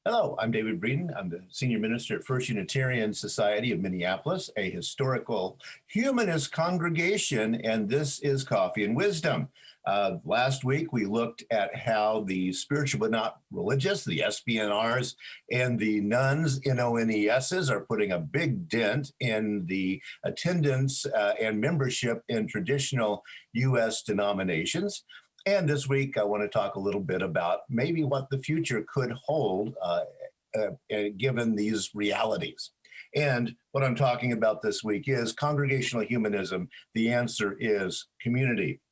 Hello, I'm David Breeden. I'm the Senior Minister at First Unitarian Society of Minneapolis, a historical humanist congregation, and this is Coffee and Wisdom. Last week, we looked at how the spiritual but not religious, the SBNRs, and the nuns, NONESs, are putting a big dent in the attendance and membership in traditional U.S. denominations. And this week, I want to talk a little bit about maybe what the future could hold given these realities. And what I'm talking about this week is congregational humanism. The answer is community.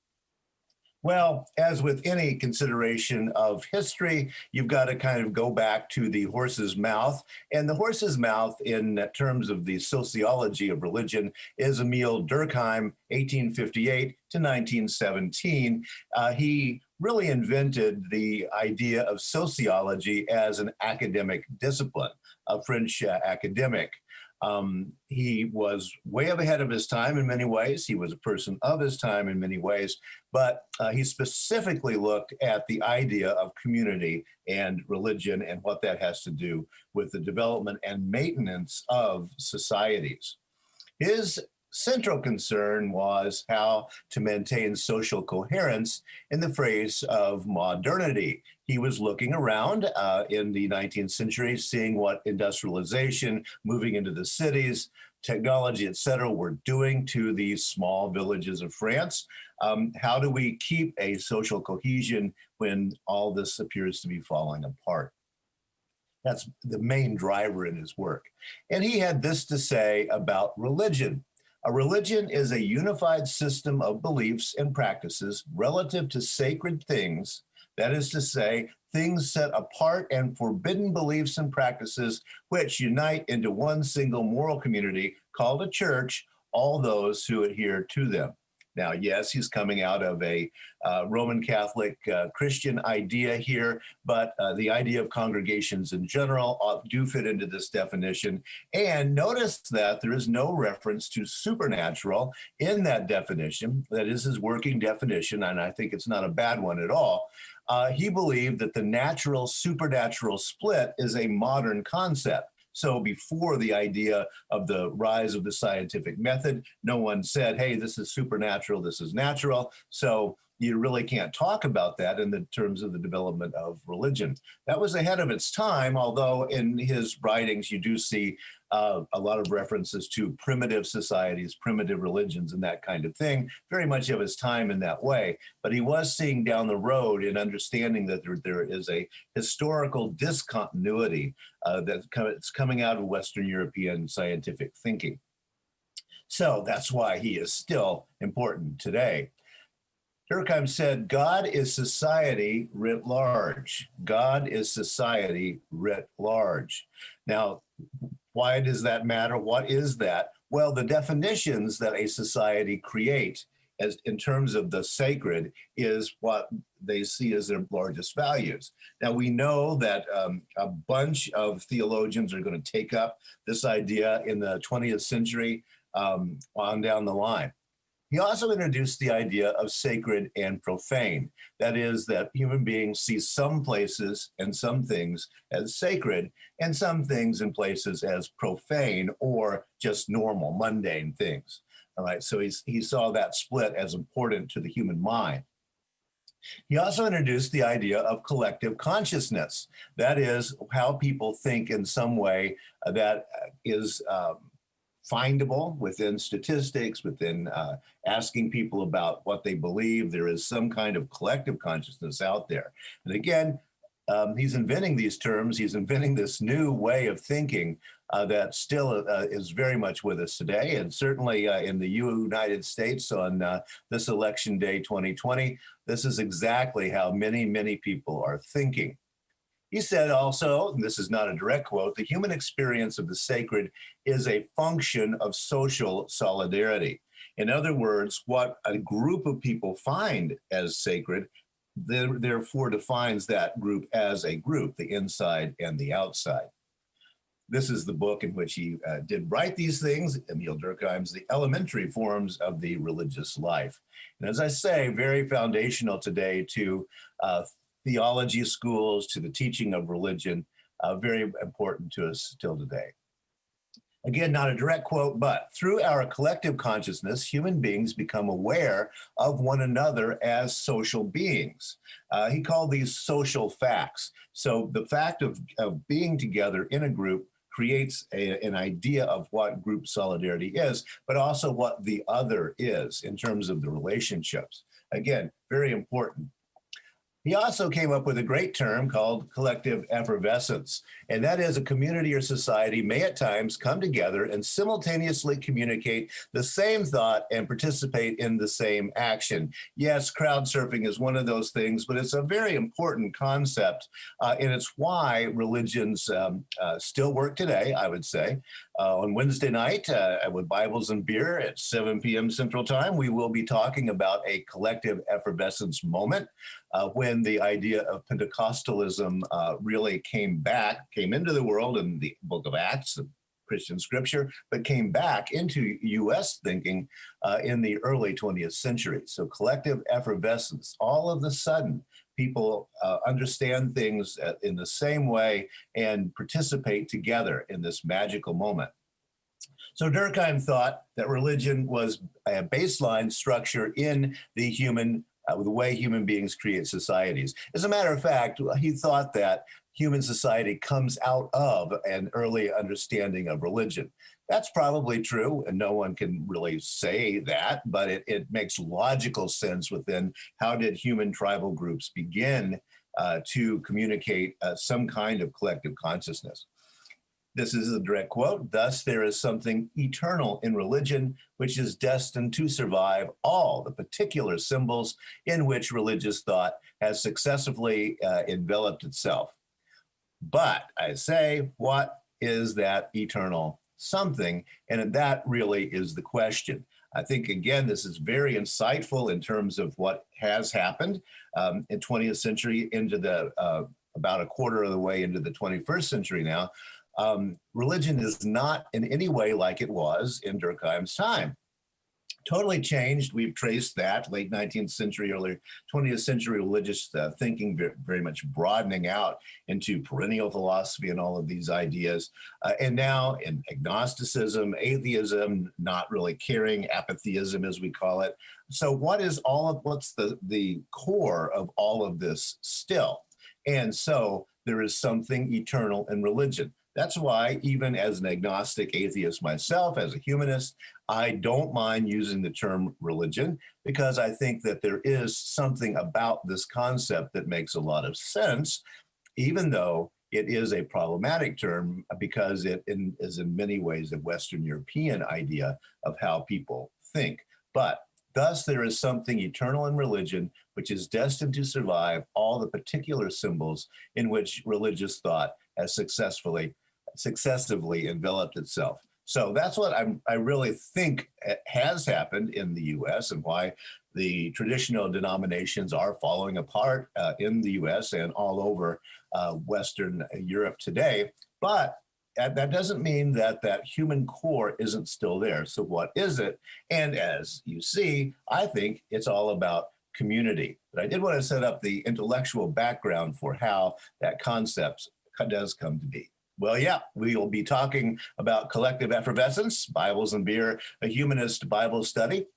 Well, as with any consideration of history, you've got to kind of go back to the horse's mouth. And the horse's mouth, in terms of the sociology of religion, is Emil Durkheim, 1858 to 1917. He really invented the idea of sociology as an academic discipline, a French academic. He was way ahead of his time in many ways. He was a person of his time in many ways, but he specifically looked at the idea of community and religion and what that has to do with the development and maintenance of societies. His central concern was how to maintain social coherence in the phrase of modernity. He was looking around in the 19th century, seeing what industrialization, moving into the cities, technology, et cetera, were doing to these small villages of France. How do we keep a social cohesion when all this appears to be falling apart? That's the main driver in his work. And he had this to say about religion. A religion is a unified system of beliefs and practices relative to sacred things, that is to say, things set apart and forbidden beliefs and practices which unite into one single moral community called a church, all those who adhere to them. Now, yes, he's coming out of a Roman Catholic Christian idea here, but the idea of congregations in general do fit into this definition. And notice that there is no reference to supernatural in that definition. That is his working definition, and I think it's not a bad one at all. He believed that the natural-supernatural split is a modern concept. So before the idea of the rise of the scientific method, no one said, hey, this is supernatural, this is natural. So you really can't talk about that in the terms of the development of religion. That was ahead of its time, although in his writings you do see a lot of references to primitive societies, primitive religions, and that kind of thing, very much of his time in that way. But he was seeing down the road in understanding that there is a historical discontinuity that's coming out of Western European scientific thinking. So that's why he is still important today. Durkheim said, God is society writ large. God is society writ large. Now, why does that matter? What is that? Well, the definitions that a society create as in terms of the sacred is what they see as their largest values. Now, we know that a bunch of theologians are going to take up this idea in the 20th century on down the line. He also introduced the idea of sacred and profane. That is, that human beings see some places and some things as sacred and some things and places as profane or just normal, mundane things. All right, so he saw that split as important to the human mind. He also introduced the idea of collective consciousness. That is, how people think in some way that is findable within statistics, within asking people about what they believe. There is some kind of collective consciousness out there. And again, he's inventing these terms. He's inventing this new way of thinking that still is very much with us today. And certainly in the United States on this election day 2020, this is exactly how many, many people are thinking. He said also, and this is not a direct quote, the human experience of the sacred is a function of social solidarity. In other words, what a group of people find as sacred, therefore defines that group as a group, the inside and the outside. This is the book in which he did write these things, Emil Durkheim's The Elementary Forms of the Religious Life. And as I say, very foundational today to theology schools, to the teaching of religion, very important to us still today. Again, not a direct quote, but through our collective consciousness, human beings become aware of one another as social beings. He called these social facts. So the fact of being together in a group creates an idea of what group solidarity is, but also what the other is in terms of the relationships. Again, very important. He also came up with a great term called collective effervescence, and that is a community or society may at times come together and simultaneously communicate the same thought and participate in the same action. Yes, crowd surfing is one of those things, but it's a very important concept, and it's why religions still work today, I would say. On Wednesday night with Bibles and Beer at 7 p.m. Central Time, we will be talking about a collective effervescence moment. When the idea of Pentecostalism really came into the world in the book of Acts, the Christian scripture, but came back into U.S. thinking in the early 20th century. So collective effervescence, all of a sudden, people understand things in the same way and participate together in this magical moment. So Durkheim thought that religion was a baseline structure in the human the way human beings create societies. As a matter of fact, he thought that human society comes out of an early understanding of religion. That's probably true, and no one can really say that, but it makes logical sense within how did human tribal groups begin to communicate some kind of collective consciousness. This is a direct quote. Thus, there is something eternal in religion, which is destined to survive all the particular symbols in which religious thought has successively enveloped itself. But I say, what is that eternal something? And that really is the question. I think, again, this is very insightful in terms of what has happened in 20th century into the about a quarter of the way into the 21st century now. Religion is not in any way like it was in Durkheim's time. Totally changed. We've traced that late 19th century, early 20th century religious thinking very much broadening out into perennial philosophy and all of these ideas. And now in agnosticism, atheism, not really caring, apatheism as we call it. So what's the core of all of this still? And so there is something eternal in religion. That's why, even as an agnostic atheist myself, as a humanist, I don't mind using the term religion because I think that there is something about this concept that makes a lot of sense, even though it is a problematic term because it is in many ways a Western European idea of how people think. But thus, there is something eternal in religion, which is destined to survive all the particular symbols in which religious thought has successively enveloped itself. So that's what I really think has happened in the U.S. and why the traditional denominations are falling apart in the U.S. and all over Western Europe today. But that doesn't mean that human core isn't still there. So what is it? And as you see, I think it's all about community. But I did want to set up the intellectual background for how that concept does come to be. Well, yeah, we will be talking about collective effervescence, Bibles and Beer, a humanist Bible study.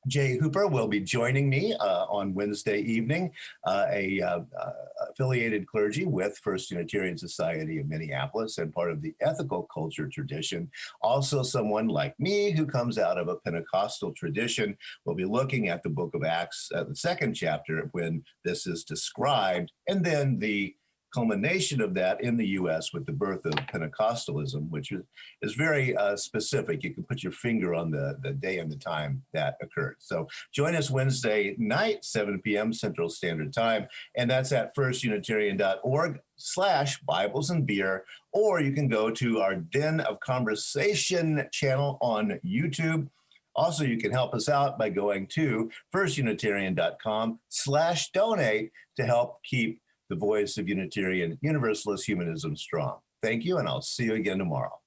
Jay Hooper will be joining me on Wednesday evening, affiliated clergy with First Unitarian Society of Minneapolis and part of the ethical culture tradition. Also someone like me who comes out of a Pentecostal tradition. We'll be looking at the book of Acts, the second chapter, when this is described, and then the culmination of that in the U.S. with the birth of Pentecostalism, which is very specific. You can put your finger on the day and the time that occurred. So join us Wednesday night, 7 p.m. Central Standard Time, and that's at firstunitarian.org/Bibles and Beer, or you can go to our Den of Conversation channel on YouTube. Also, you can help us out by going to firstunitarian.com/donate to help keep the voice of Unitarian Universalist humanism strong. Thank you, and I'll see you again tomorrow.